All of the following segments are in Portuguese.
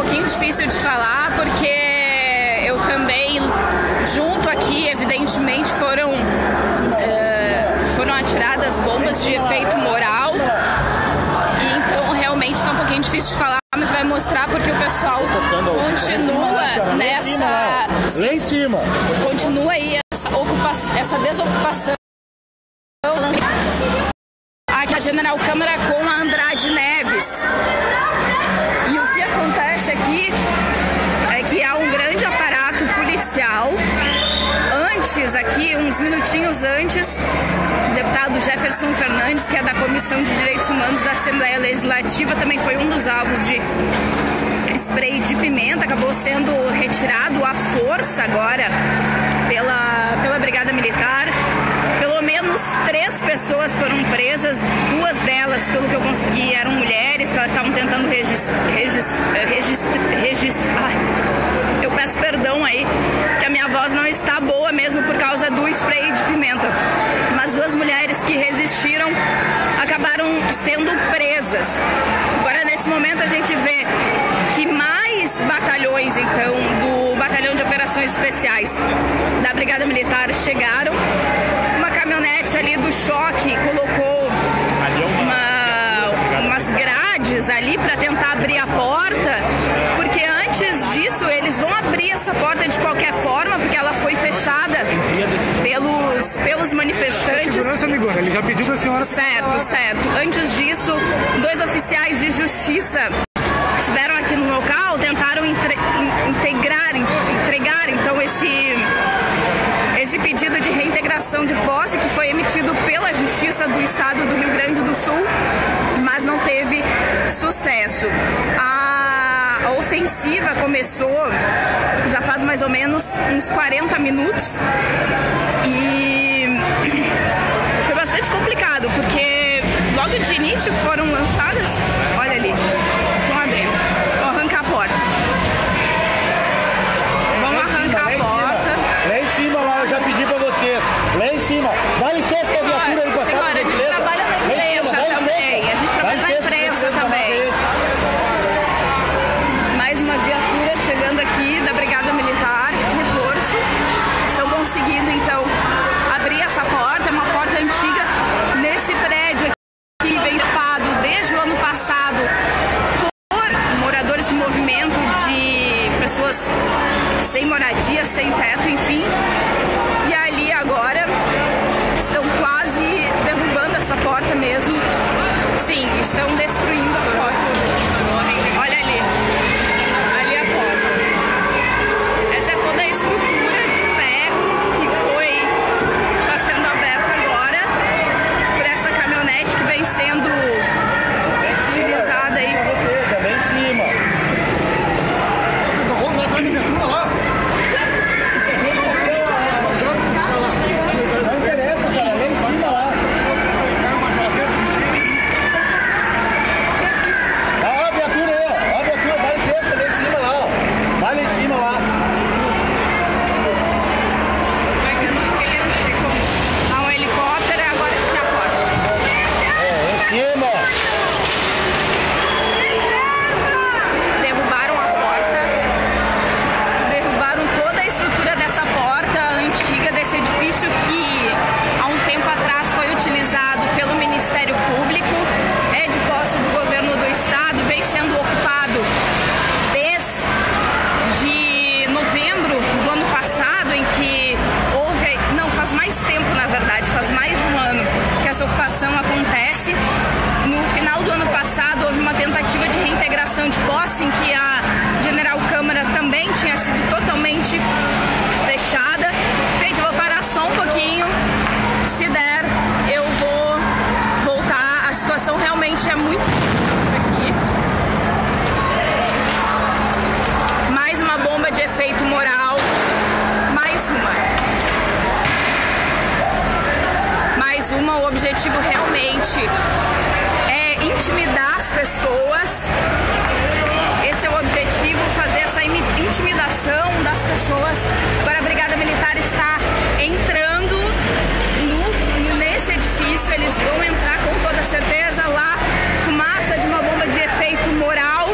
pouquinho difícil de falar, porque eu também, junto aqui, evidentemente, foram atiradas bombas de efeito moral. E então, realmente, está um pouquinho difícil de falar, mas vai mostrar porque o pessoal continua nessa... Lá em cima. Continua aí essa desocupação. Aqui a General Câmara com a Andrade Neves. E o que acontece aqui é que há um grande aparato policial. Antes, aqui, uns minutinhos antes, o deputado Jefferson Fernandes, que é da Comissão de Direitos Humanos da Assembleia Legislativa, também foi um dos alvos de spray de pimenta, acabou sendo retirado à força agora pela Brigada Militar. Pelo menos 3 pessoas foram presas, 2 delas, pelo que eu consegui, eram mulheres que elas estavam tentando registrar. Eu peço perdão aí, que a minha voz não está boa mesmo por causa do spray de pimenta. Mas 2 mulheres que resistiram acabaram sendo presas. Agora, nesse momento, a gente vê que mais batalhões, então, do Batalhão de Operações Especiais da Brigada Militar chegaram. Uma caminhonete ali do choque colocou umas grades ali para tentar abrir a porta, porque antes disso eles vão abrir essa porta de qualquer forma, porque ela foi fechada pelos manifestantes. Segurança, amigona, ele já pediu para a senhora... Certo. Antes disso, 2 oficiais de justiça estiveram aqui no local, tentaram entregar então esse pedido de reintegração de posse que foi emitido pela Justiça do Estado do Rio Grande do Sul, mas não teve sucesso. A ofensiva começou já faz mais ou menos uns 40 minutos e foi bastante complicado, porque logo de início foram lançadas... Olha ali, vão abrir, vão arrancar a porta. Lá em cima, lá, eu já pedi pra vocês. Lá em cima. Dá licença pra viatura aí passar. Senhora, a gente trabalha na imprensa também. A gente trabalha na imprensa também. Mais uma viatura chegando aqui da Brigada Militar, reforço. Estão conseguindo, então, abrir essa porta. É uma porta antiga nesse prédio aqui, vem ocupado desde o ano passado por moradores do movimento, de pessoas sem moradia, sem teto, enfim. E ali agora estão quase derrubando essa porta mesmo. Sim, estão destruindo a porta. Olha ali. Ali a porta. Essa é toda a estrutura de ferro que está sendo aberta agora por essa caminhonete que vem sendo utilizada aí. Lá em cima. objetivo realmente é intimidar as pessoas. Esse é o objetivo, fazer essa intimidação das pessoas. Agora a Brigada Militar está entrando nesse edifício, eles vão entrar com toda certeza lá, fumaça de uma bomba de efeito moral.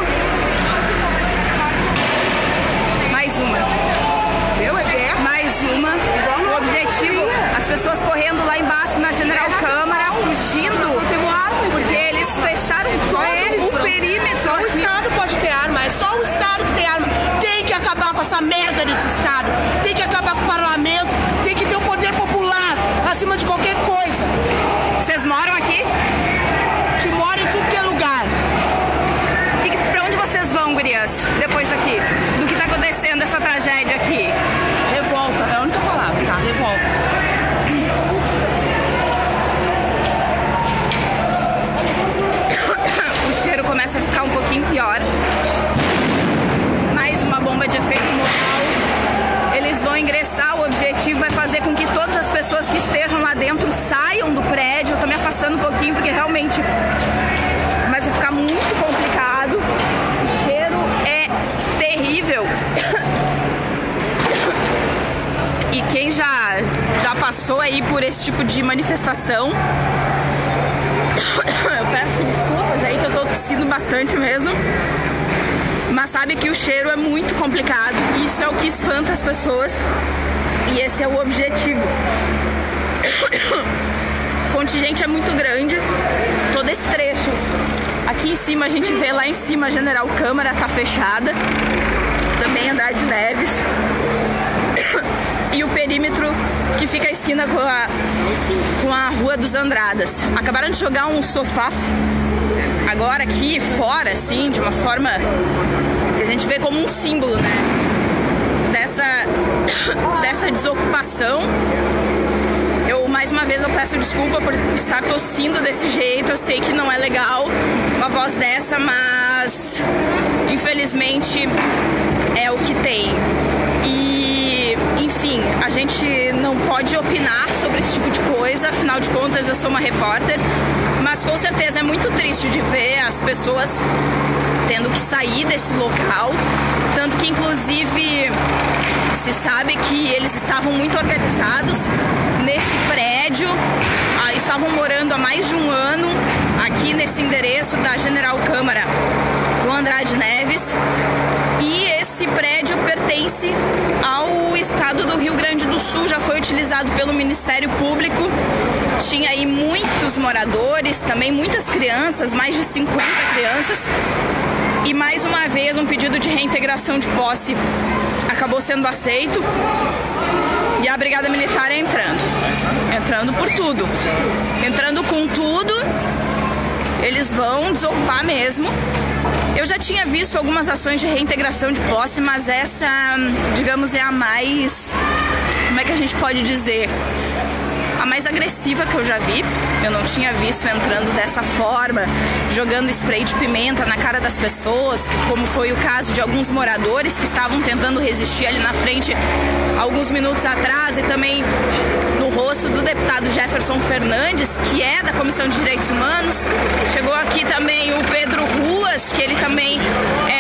poder desse Estado. Tem que acabar com o parlamento, tem que ter o poder popular acima de qualquer coisa. Vocês moram aqui? A gente mora em tudo que é lugar. Pra onde vocês vão, gurias, depois daqui? Do que tá acontecendo, essa tragédia aqui? Revolta, é a única palavra, tá? Revolta. O cheiro começa a ficar um pouquinho pior. Mais uma bomba de efeito moral. Eles vão ingressar, o objetivo é fazer com que todas as pessoas que estejam lá dentro saiam do prédio. Eu tô me afastando um pouquinho porque realmente começa a ficar muito complicado. O cheiro é terrível. E quem já passou aí por esse tipo de manifestação, eu peço desculpas aí que eu tô tossindo bastante mesmo, mas sabe que o cheiro é muito complicado e isso é o que espanta as pessoas e esse é o objetivo. O contingente é muito grande, todo esse trecho aqui em cima a gente vê lá em cima a General Câmara tá fechada, também Andrade Neves e o perímetro que fica à esquina com a Rua dos Andradas. Acabaram de jogar um sofá agora aqui fora, assim, de uma forma que a gente vê como um símbolo, né? Dessa desocupação. Mais uma vez eu peço desculpa por estar tossindo desse jeito, eu sei que não é legal uma voz dessa, mas infelizmente é o que tem. E enfim, a gente não pode opinar sobre esse tipo de coisa, afinal de contas eu sou uma repórter, mas com certeza é muito triste de ver as pessoas tendo que sair desse local, tanto que inclusive se sabe que eles estavam muito organizados nesse prédio, estavam morando há mais de um ano aqui nesse endereço da General Câmara com Andrade Neves, e esse prédio pertence ao estado do Rio Grande do Sul, já foi utilizado pelo Ministério Público, tinha aí muitos moradores, também muitas crianças, mais de 50 crianças, e mais uma vez um pedido de reintegração de posse acabou sendo aceito e a Brigada Militar é entrando por tudo, entrando com tudo. Eles vão desocupar mesmo. Eu já tinha visto algumas ações de reintegração de posse, mas essa, digamos, é a mais, como é que a gente pode dizer, a mais agressiva que eu já vi. Eu não tinha visto entrando dessa forma, jogando spray de pimenta na cara das pessoas, como foi o caso de alguns moradores que estavam tentando resistir ali na frente alguns minutos atrás, e também no rosto do deputado Jefferson Fernandes, que é da Comissão de Direitos Humanos. Chegou aqui também o Pedro Ruas, que ele também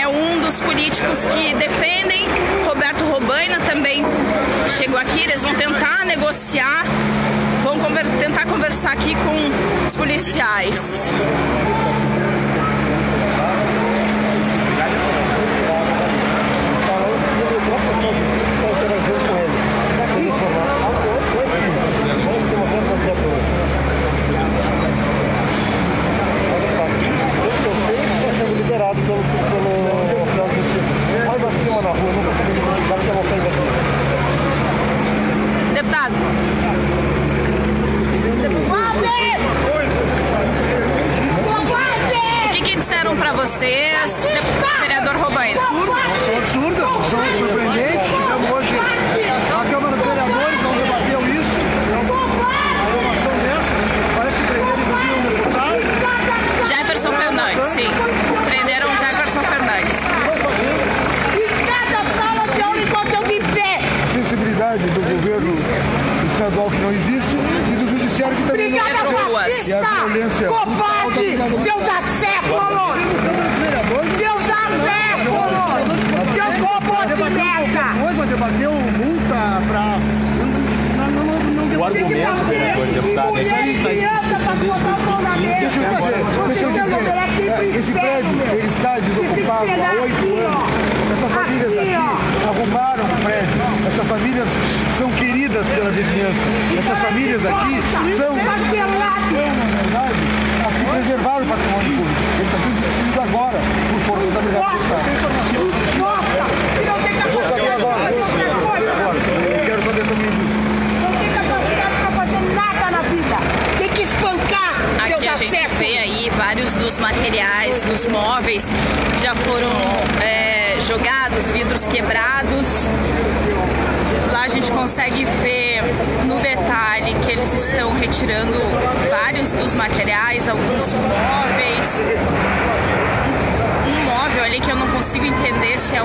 é um dos políticos que defendem. Roberto Robaina também chegou aqui. Eles vão tentar negociar, vão tentar conversar aqui com os policiais. Liberado pelo oficial de justiça. Mais acima na rua, não consegui identificar que eu não saí daqui. Deputado. O que disseram pra vocês, vereador Robaina? Absurdo, surpreendente. Chegamos hoje na Câmara dos Vereadores, onde debateu isso. Uma ação dessa, parece que prenderam inclusive um deputado. Jefferson Fernandes, sim. Prenderam o Jefferson Fernandes. E cada sala de aula enquanto eu vim pé. Sensibilidade do governo estadual que não existe e do judiciário que também não existe. Obrigada, E a violência. covarde, seus acéfalos, seus acéfalos, seus robôs de merda. Debateu multa pra... O argumento, vereador, deputado, esse prédio, ele está desocupado há 8 anos. Essas famílias aqui arrumaram o prédio. Essas famílias são queridas pela vizinhança. Essas famílias aqui são, na verdade, as que preservaram o patrimônio público. Ele está sendo destruído agora por força da Brigada do Estado. Nossa, Eu vou saber agora. jogados, vidros quebrados. Lá a gente consegue ver no detalhe que eles estão retirando vários dos materiais, alguns móveis. Um móvel ali que eu não consigo entender se é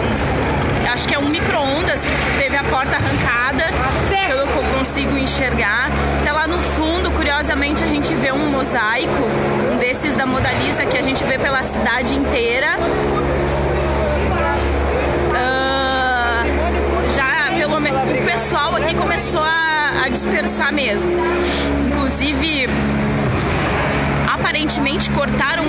acho que é um micro-ondas que teve a porta arrancada, pelo que eu consigo enxergar. Até lá no fundo, curiosamente, a gente vê um mosaico, um desses da Mona Lisa que a gente vê pela cidade inteira. O pessoal aqui começou a dispersar mesmo. Inclusive, aparentemente cortaram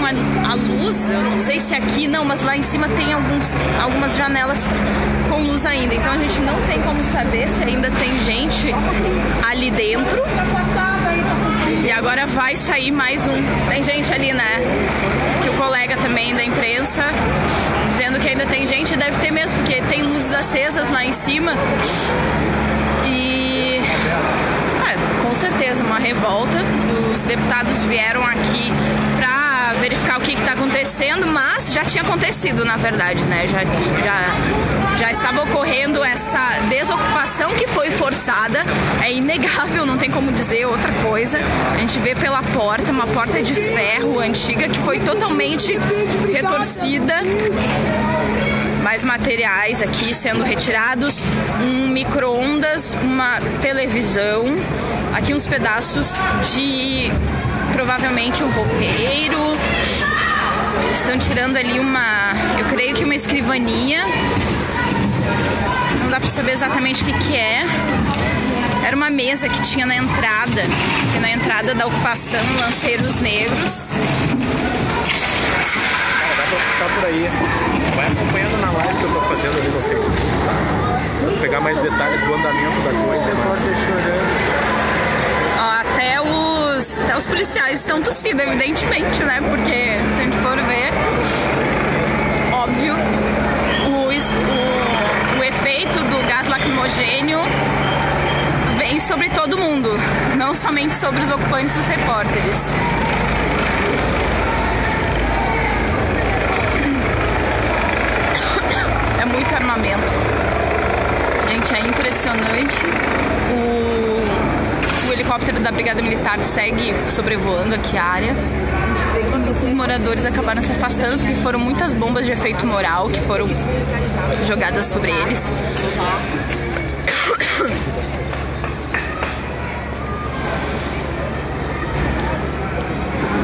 a luz. Eu não sei se aqui não, mas lá em cima tem algumas janelas com luz ainda. Então a gente não tem como saber se ainda tem gente ali dentro. E agora vai sair mais um. Tem gente ali, né? Que o colega também da imprensa dizendo que ainda tem gente, deve ter mesmo, porque tem luzes acesas lá em cima. E com certeza uma revolta. Os deputados vieram aqui para verificar o que está acontecendo, mas já tinha acontecido, na verdade, né? Já estava ocorrendo essa desocupação que foi forçada. É inegável, não tem como dizer outra coisa. A gente vê pela porta, uma porta de ferro antiga que foi totalmente retorcida. Mais materiais aqui sendo retirados, um micro-ondas, uma televisão, aqui uns pedaços de provavelmente um roupeiro. Estão tirando ali eu creio que uma escrivaninha. Não dá pra saber exatamente o que é. Era uma mesa que tinha na entrada, que na entrada da ocupação, lanceiros negros. Dá pra ficar por aí. Vai acompanhando na live que eu tô fazendo ali no Facebook. Vou pegar mais detalhes do andamento da coisa. Até os policiais estão tossindo, evidentemente, né? Porque se a gente for ver, óbvio, o efeito do gás lacrimogênio vem sobre todo mundo, não somente sobre os ocupantes e os repórteres. É muito armamento. Gente, é impressionante. O helicóptero da Brigada Militar segue sobrevoando aqui a área. Os moradores acabaram se afastando porque foram muitas bombas de efeito moral que foram jogadas sobre eles.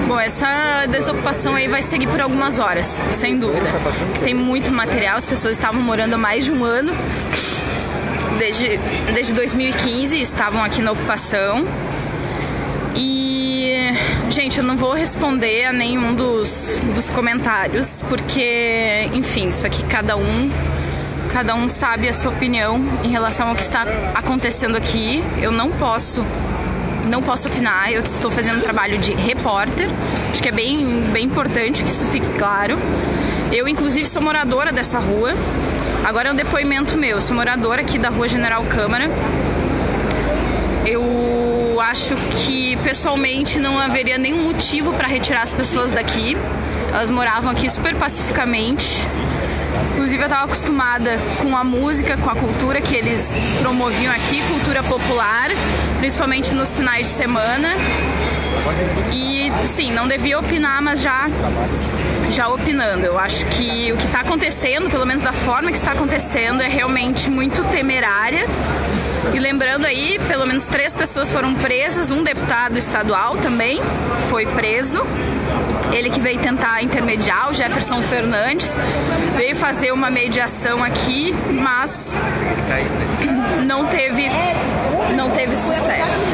Bom, essa desocupação aí vai seguir por algumas horas, sem dúvida. Tem muito material, as pessoas estavam morando há mais de um ano. Desde 2015 estavam aqui na ocupação. E, gente, eu não vou responder a nenhum dos comentários, porque, enfim, isso aqui cada um sabe a sua opinião em relação ao que está acontecendo aqui. Eu não posso opinar, eu estou fazendo um trabalho de repórter. Acho que é bem importante que isso fique claro. Eu, inclusive, sou moradora dessa rua. Agora é um depoimento meu. Eu sou moradora aqui da Rua General Câmara. Eu acho que, pessoalmente, não haveria nenhum motivo para retirar as pessoas daqui. Elas moravam aqui super pacificamente. Inclusive, eu estava acostumada com a música, com a cultura que eles promoviam aqui, cultura popular, principalmente nos finais de semana. E, sim, não devia opinar, mas já opinando. Eu acho que o que está acontecendo, pelo menos da forma que está acontecendo, é realmente muito temerária. E lembrando aí, pelo menos 3 pessoas foram presas, um deputado estadual também foi preso. Ele que veio tentar intermediar, o Jefferson Fernandes, veio fazer uma mediação aqui, mas não teve sucesso.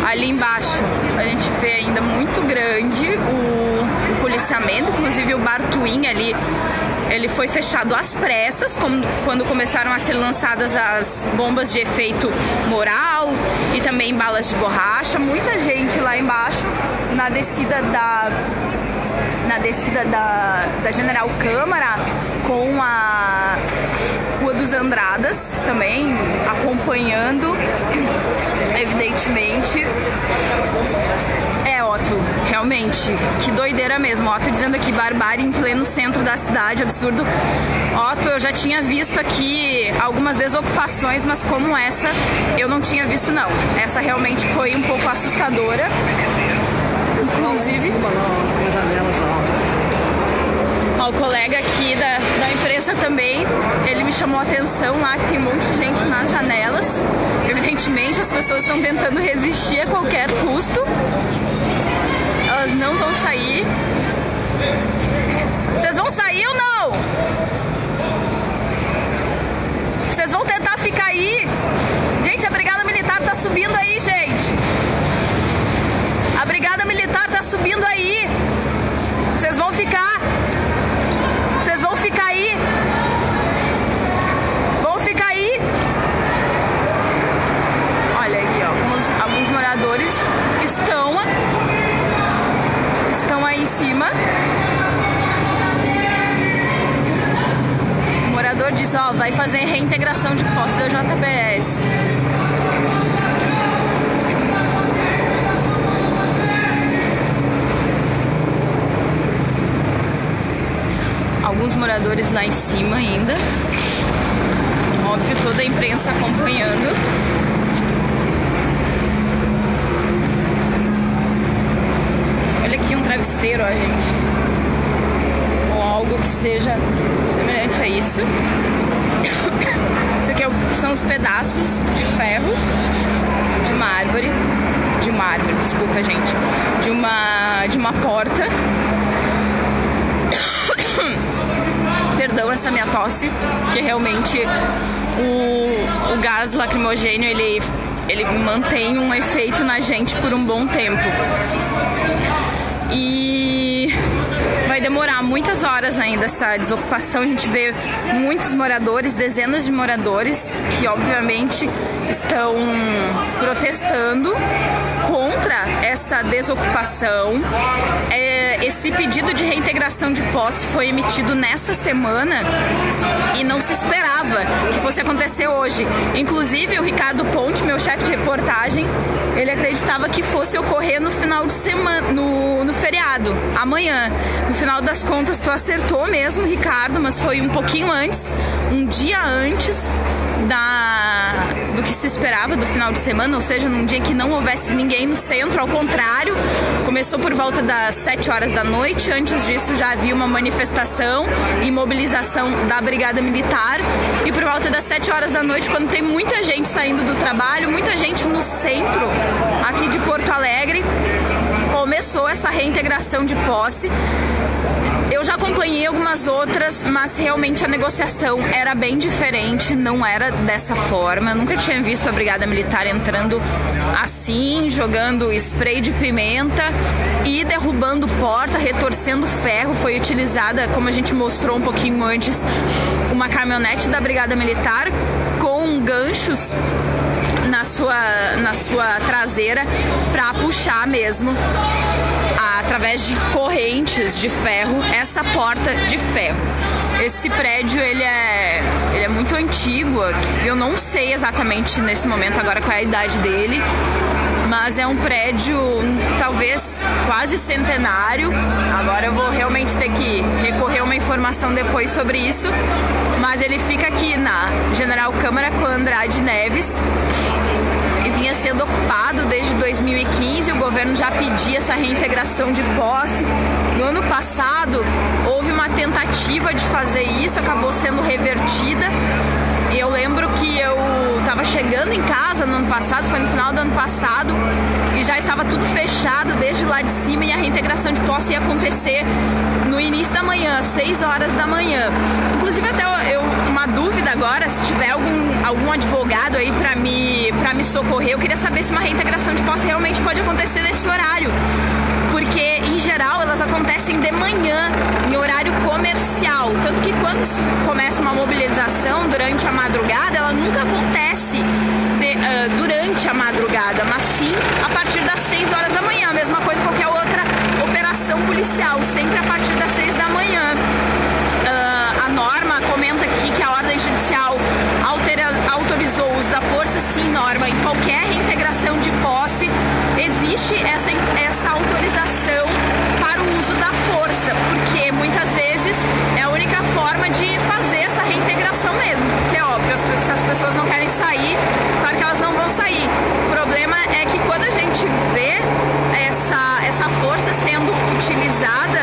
Ali embaixo a gente vê ainda muito grande o policiamento, inclusive o Bar Twin ali, ele foi fechado às pressas, quando começaram a ser lançadas as bombas de efeito moral e também balas de borracha. Muita gente lá embaixo, na descida da General Câmara com a Rua dos Andradas também acompanhando, evidentemente. Otto, realmente, que doideira mesmo. Otto dizendo aqui, barbárie em pleno centro da cidade, absurdo. Otto, eu já tinha visto aqui algumas desocupações, mas como essa, eu não tinha visto não. Essa realmente foi um pouco assustadora. Inclusive, ó, o colega aqui da imprensa também, ele me chamou a atenção lá que tem um monte de gente nas janelas. Evidentemente as pessoas estão tentando resistir a qualquer custo. Elas não vão sair. Vocês vão sair ou não? Vocês vão tentar ficar aí? Gente, a Brigada Militar tá subindo aí, gente. A Brigada Militar tá subindo aí. Vocês vão ficar? Vocês vão ficar aí? Vão ficar aí? Olha aqui, ó, alguns moradores estão aí em cima. O morador disse, ó, vai fazer reintegração de posse da JBS. Alguns moradores lá em cima ainda. Óbvio, toda a imprensa acompanhando. Olha aqui um travesseiro, ó, gente. Ou algo que seja semelhante a isso. Isso aqui são os pedaços de ferro de uma árvore. Desculpa, gente. De uma porta. Perdão essa minha tosse, porque realmente o gás lacrimogênio ele mantém um efeito na gente por um bom tempo. E vai demorar muitas horas ainda essa desocupação. A gente vê muitos moradores, dezenas de moradores, que obviamente estão protestando contra essa desocupação. Esse pedido de reintegração de posse foi emitido nesta semana e não se esperava que fosse acontecer hoje. Inclusive, o Ricardo Ponte, meu chefe de reportagem, ele acreditava que fosse ocorrer no final de semana, no feriado, amanhã. No final das contas, tu acertou mesmo, Ricardo, mas foi um pouquinho antes, um dia antes do que se esperava do final de semana, ou seja, num dia que não houvesse ninguém no centro. Ao contrário, começou por volta das 7 horas da noite. Antes disso já havia uma manifestação e mobilização da Brigada Militar, e por volta das 7 horas da noite, quando tem muita gente saindo do trabalho, muita gente no centro aqui de Porto Alegre, começou essa reintegração de posse. Eu já acompanhei algumas outras, mas realmente a negociação era bem diferente, não era dessa forma. Eu nunca tinha visto a Brigada Militar entrando assim, jogando spray de pimenta e derrubando porta, retorcendo ferro. Foi utilizada, como a gente mostrou um pouquinho antes, uma caminhonete da Brigada Militar com ganchos na sua traseira para puxar mesmo, através de correntes de ferro, essa porta de ferro. Esse prédio, ele é muito antigo. Eu não sei exatamente nesse momento agora qual é a idade dele, mas é um prédio talvez quase centenário. Agora eu vou realmente ter que recorrer a uma informação depois sobre isso, mas ele fica aqui na General Câmara com Andrade Neves e vinha sendo ocupado desde 2015. O governo já pedia essa reintegração de posse. No ano passado houve uma tentativa de fazer isso, acabou sendo revertida. E eu lembro que eu estava chegando em casa no ano passado, foi no final do ano passado, e já estava tudo fechado desde lá de cima, e a reintegração de posse ia acontecer no início da manhã, às 6 horas da manhã. Inclusive, até uma dúvida agora, se tiver algum advogado aí para me socorrer, eu queria saber se uma reintegração de posse realmente pode acontecer nesse horário, porque em geral elas acontecem de manhã, em horário comercial, tanto que quando começa uma mobilização durante a madrugada, ela nunca acontece durante a madrugada, mas sim a partir das 6 horas da manhã. A mesma coisa que qualquer outra operação policial, sempre a partir das 6 da manhã. A norma comenta aqui que a ordem judicial autorizou o uso da força. Sim, norma, em qualquer reintegração de posse existe essa autorização para o uso da força, porque muitas vezes é a única forma de fazer utilizada,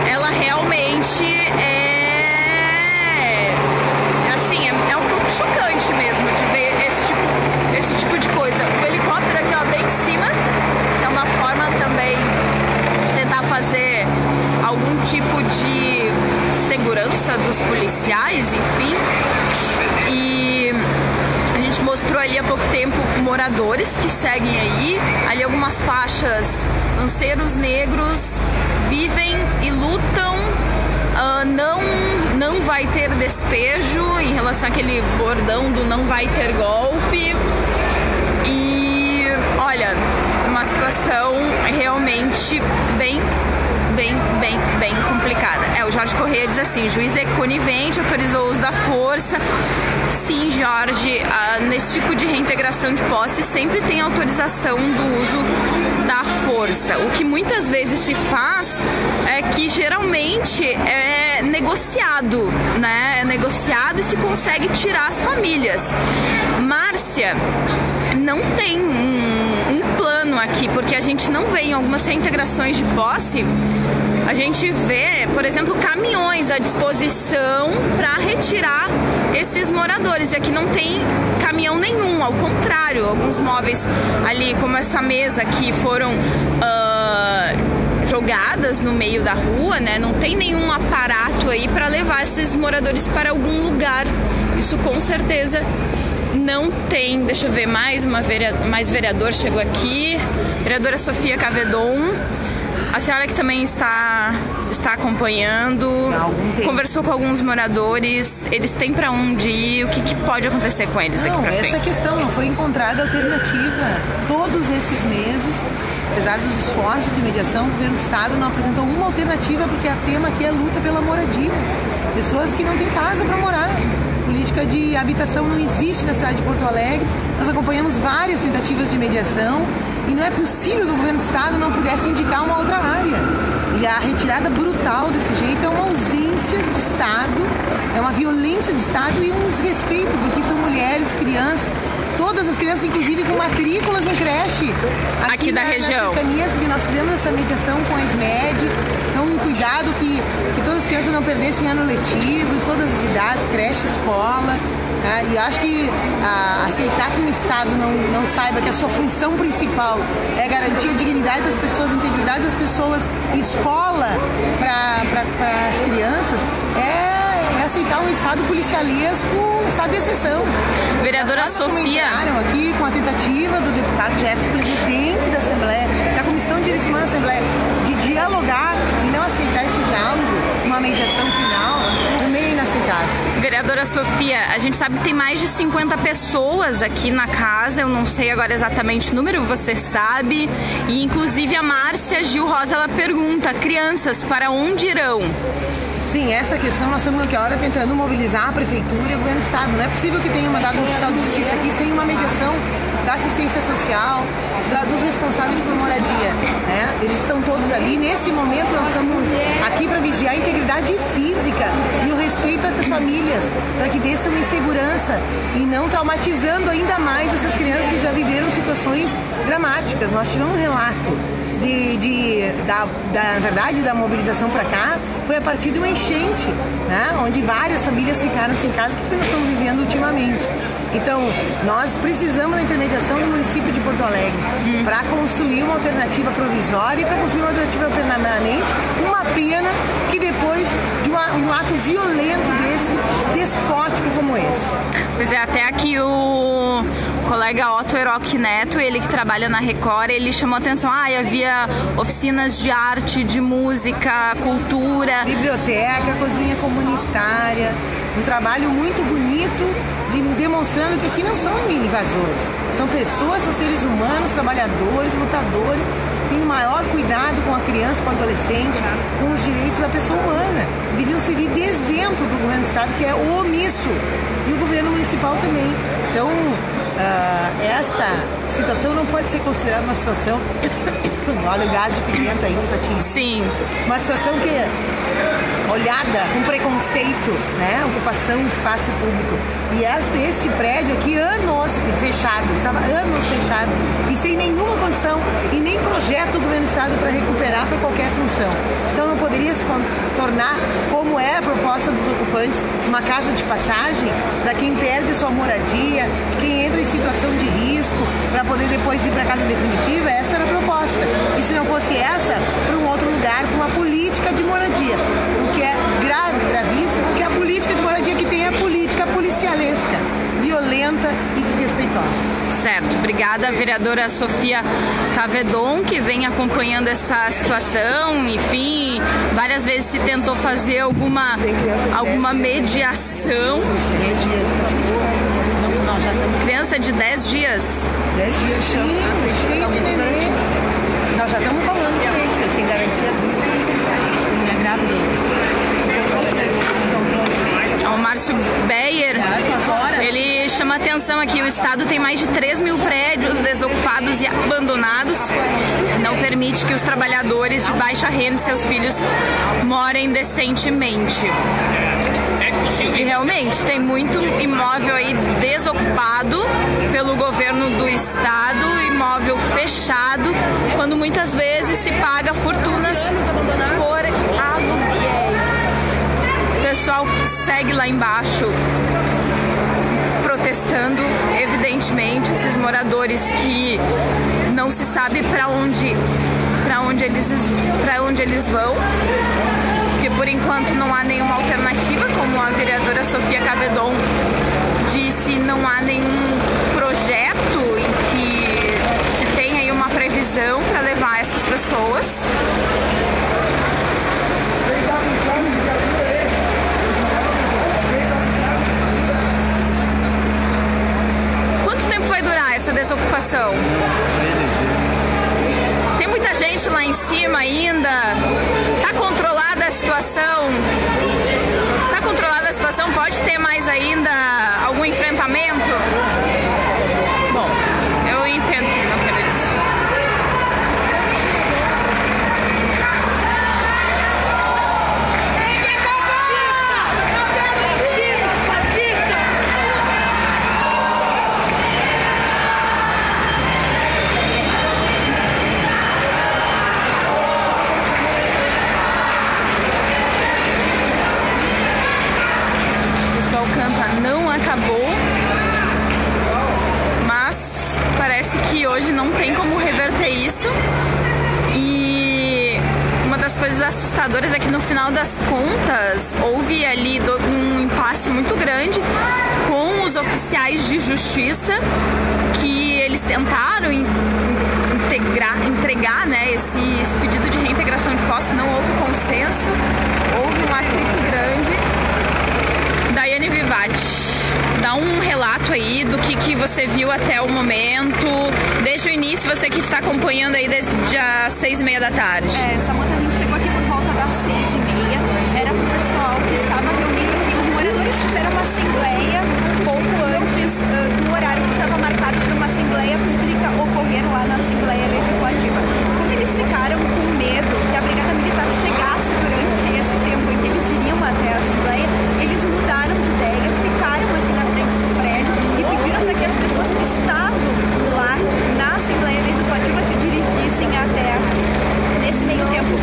ela realmente é um pouco chocante mesmo de ver esse tipo de coisa. O helicóptero aqui, ó, bem em cima, é uma forma também de tentar fazer algum tipo de segurança dos policiais, enfim. E a gente mostrou ali há pouco tempo moradores que seguem aí, ali algumas faixas, lanceiros negros vivem e lutam, não vai ter despejo, em relação àquele bordão do não vai ter golpe. E olha, uma situação realmente bem complicada. O Jorge Correia diz assim: juiz é conivente, autorizou o uso da força. Sim, Jorge, nesse tipo de reintegração de posse sempre tem autorização do uso da força. O que muitas vezes se faz é que geralmente é negociado, né? É negociado e se consegue tirar as famílias. Márcia, não tem um plano aqui, porque a gente não vê em algumas reintegrações de posse, a gente vê, por exemplo, caminhões à disposição para retirar esses moradores. E aqui não tem caminhão nenhum, ao contrário, alguns móveis ali, como essa mesa aqui, foram jogadas no meio da rua, né? Não tem nenhum aparato aí para levar esses moradores para algum lugar. Isso com certeza não tem. Deixa eu ver, mais vereador chegou aqui. Vereadora Sofia Cavedon. A senhora que também está acompanhando, conversou com alguns moradores, eles têm para onde ir, o que pode acontecer com eles daqui para frente? Essa questão não foi encontrada alternativa todos esses meses. Apesar dos esforços de mediação, o governo do estado não apresentou uma alternativa, porque a tema aqui é luta pela moradia. Pessoas que não têm casa para morar. Política de habitação não existe na cidade de Porto Alegre. Nós acompanhamos várias tentativas de mediação e não é possível que o governo do estado não pudesse indicar uma outra área. E a retirada brutal desse jeito é uma ausência do Estado, é uma violência do Estado e um desrespeito, porque são mulheres, crianças, todas as crianças, inclusive com matrículas em creche aqui da região. Nas cercanias, porque nós fizemos essa mediação com a SMED, então um cuidado que todas as crianças não perdessem ano letivo, todas as idades, creche, escola. E acho que aceitar que o Estado não saiba que a sua função principal é garantir a dignidade das pessoas, a integridade das pessoas, escola para as crianças, é aceitar um Estado policialesco, um Estado de exceção. Vereadora Sofia. Aqui com a tentativa do deputado Jefferson, presidente da Assembleia, da Comissão de Direitos Humanos da Assembleia, de dialogar e não aceitar esse diálogo, uma mediação final, no meio inaceitável. Vereadora Sofia, a gente sabe que tem mais de 50 pessoas aqui na casa, eu não sei agora exatamente o número, você sabe, e inclusive a Márcia Gil Rosa, ela pergunta: crianças, para onde irão? Sim, essa questão nós estamos naquela hora tentando mobilizar a prefeitura e o governo do estado. Não é possível que tenha mandado um oficial de justiça aqui sem uma mediação da assistência social, dos responsáveis por moradia, né? Eles estão todos ali. Nesse momento nós estamos aqui para vigiar a integridade física e o respeito a essas famílias, para que desçam em segurança e não traumatizando ainda mais essas crianças que já viveram situações dramáticas. Nós tivemos um relato na verdade, da mobilização para cá, foi a partir de uma enchente, né? Onde várias famílias ficaram sem casa, que nós estamos vivendo ultimamente. Então, nós precisamos da intermediação do município de Porto Alegre para construir uma alternativa provisória e para construir uma alternativa permanente. Uma pena que depois de um ato violento desse, despótico como esse. Pois é, até aqui o colega Otto Eroc Neto, ele que trabalha na Record, ele chamou a atenção, havia oficinas de arte, de música, cultura. Biblioteca, cozinha comunitária, um trabalho muito bonito, demonstrando que aqui não são invasores, são pessoas, são seres humanos, trabalhadores, lutadores, têm o maior cuidado com a criança, com o adolescente, com os direitos da pessoa humana. Deviam servir de exemplo para o governo do estado, que é omisso, e o governo municipal também. Então, esta situação não pode ser considerada uma situação, olha o gás de pimenta aí nos atingindo. Sim. Uma situação que olhada com preconceito, né? Ocupação do espaço público. E este prédio aqui, anos fechado, estava anos fechado e sem nenhuma condição e nem projeto do governo do estado para recuperar para qualquer função. Então não poderia se tornar, como é a proposta dos ocupantes, uma casa de passagem para quem perde sua moradia, quem entra em situação de risco, para poder depois ir para a casa definitiva. Essa era a proposta. E se não fosse essa, para um outro lugar com uma política de moradia, o que é grave, gravíssimo, porque a política de moradia que tem é a política policialesca, violenta e desrespeitosa. Certo, obrigada, vereadora Sofia Cavedon, que vem acompanhando essa situação. Enfim, várias vezes se tentou fazer alguma mediação. Criança de 10 dias. 10 dias, cheio de neném. Nós já estamos falando com eles, que assim, garantia a vida e integridade. Mulher grávida. O Márcio Beyer, ele chama atenção aqui, o estado tem mais de 3 mil prédios desocupados e abandonados, não permite que os trabalhadores de baixa renda e seus filhos morem decentemente. E realmente tem muito imóvel aí desocupado pelo governo do estado, imóvel fechado, quando muitas vezes se paga fortunas por aluguéis. O pessoal segue lá embaixo protestando, evidentemente, esses moradores que não se sabe para onde eles vão, porque por enquanto não há nenhuma alternativa, como a vereadora Sofia Cavedon disse, não há nenhum projeto em que se tenha aí uma previsão para levar essas pessoas. Quanto tempo vai durar essa desocupação? Tem muita gente lá em cima ainda. Tá controlada a situação? Tá controlada a situação? Pode ter mais ainda algum enfrentamento? Bom, eu entendo o que não quero dizer. Não acabou, mas parece que hoje não tem como reverter isso. E uma das coisas assustadoras é que no final das contas houve ali um impasse muito grande com os oficiais de justiça, que eles tentaram entregar, né, esse pedido de reintegração de posse. Não houve consenso, houve um atrito grande. Daiane Vivati, dá um relato aí do que você viu até o momento, desde o início, você que está acompanhando aí desde as 6h30 da tarde. Samanta, a gente chegou aqui por volta das 6h30, era pro pessoal que estava reunido aqui, os moradores fizeram uma assembleia pouco antes do horário que estava marcado para uma assembleia pública ocorrer lá na Assembleia Legislativa. Como eles ficaram com medo que a Brigada Militar chegasse durante esse tempo em que eles iriam até a Assembleia, eles mudaram de ideia, ficaram aqui na frente do prédio e pediram para que as pessoas que estavam lá na Assembleia Legislativa se dirigissem até aqui. Nesse meio tempo,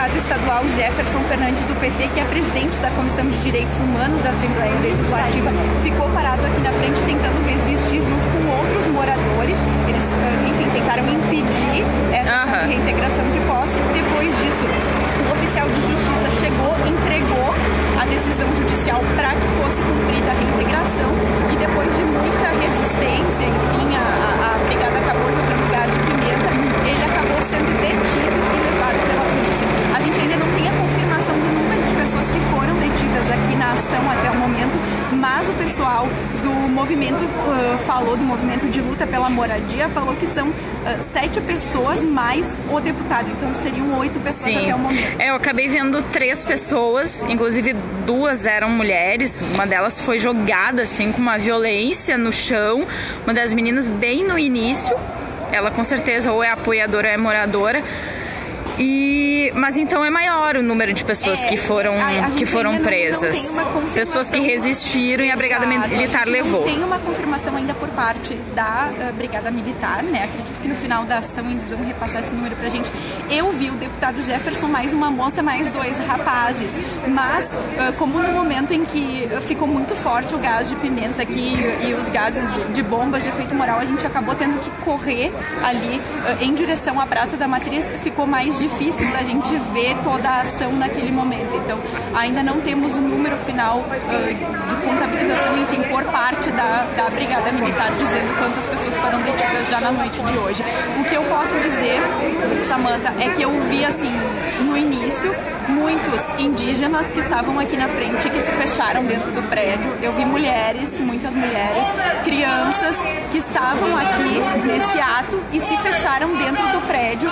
deputado estadual Jefferson Fernandes, do PT, que é presidente da Comissão de Direitos Humanos da Assembleia Legislativa, ficou parado aqui na frente tentando resistir junto com outros moradores. Eles, enfim, tentaram impedir essa ação de reintegração de posse. Depois disso, o oficial de justiça chegou, entregou a decisão judicial para que fosse cumprida a reintegração, e depois de muita resistência, enfim, a brigada acabou jogando gás de pimenta, ele acabou sendo detido e levado pela polícia. A gente ainda não tem a confirmação do número de pessoas que foram detidas aqui na ação até o momento, mas o pessoal do movimento falou, do movimento de luta pela moradia, falou que são 7 pessoas mais o deputado, então seriam 8 pessoas até o momento. Eu acabei vendo 3 pessoas, inclusive 2 eram mulheres, uma delas foi jogada assim com uma violência no chão, uma das meninas bem no início, ela com certeza ou é apoiadora ou é moradora. Mas então é maior o número de pessoas que foram presas. Pessoas que resistiram e a Brigada Militar levou. Não tem uma confirmação ainda por parte da Brigada Militar, né? Acredito que no final da ação eles vão repassar esse número pra gente. Eu vi o deputado Jefferson, mais uma moça, mais 2 rapazes. Mas, como no momento em que ficou muito forte o gás de pimenta aqui e os gases de bombas de efeito moral, a gente acabou tendo que correr ali em direção à Praça da Matriz. Ficou mais difícil da gente ver toda a ação naquele momento. Então, ainda não temos o número final de contabilização, enfim, por parte da Brigada Militar, dizendo quantas pessoas foram detidas já na noite de hoje. O que eu posso dizer, Samantha, é que eu vi, assim, no início, muitos indígenas que estavam aqui na frente, que se fecharam dentro do prédio. Eu vi mulheres, muitas mulheres, crianças que estavam aqui nesse ato e se fecharam dentro do prédio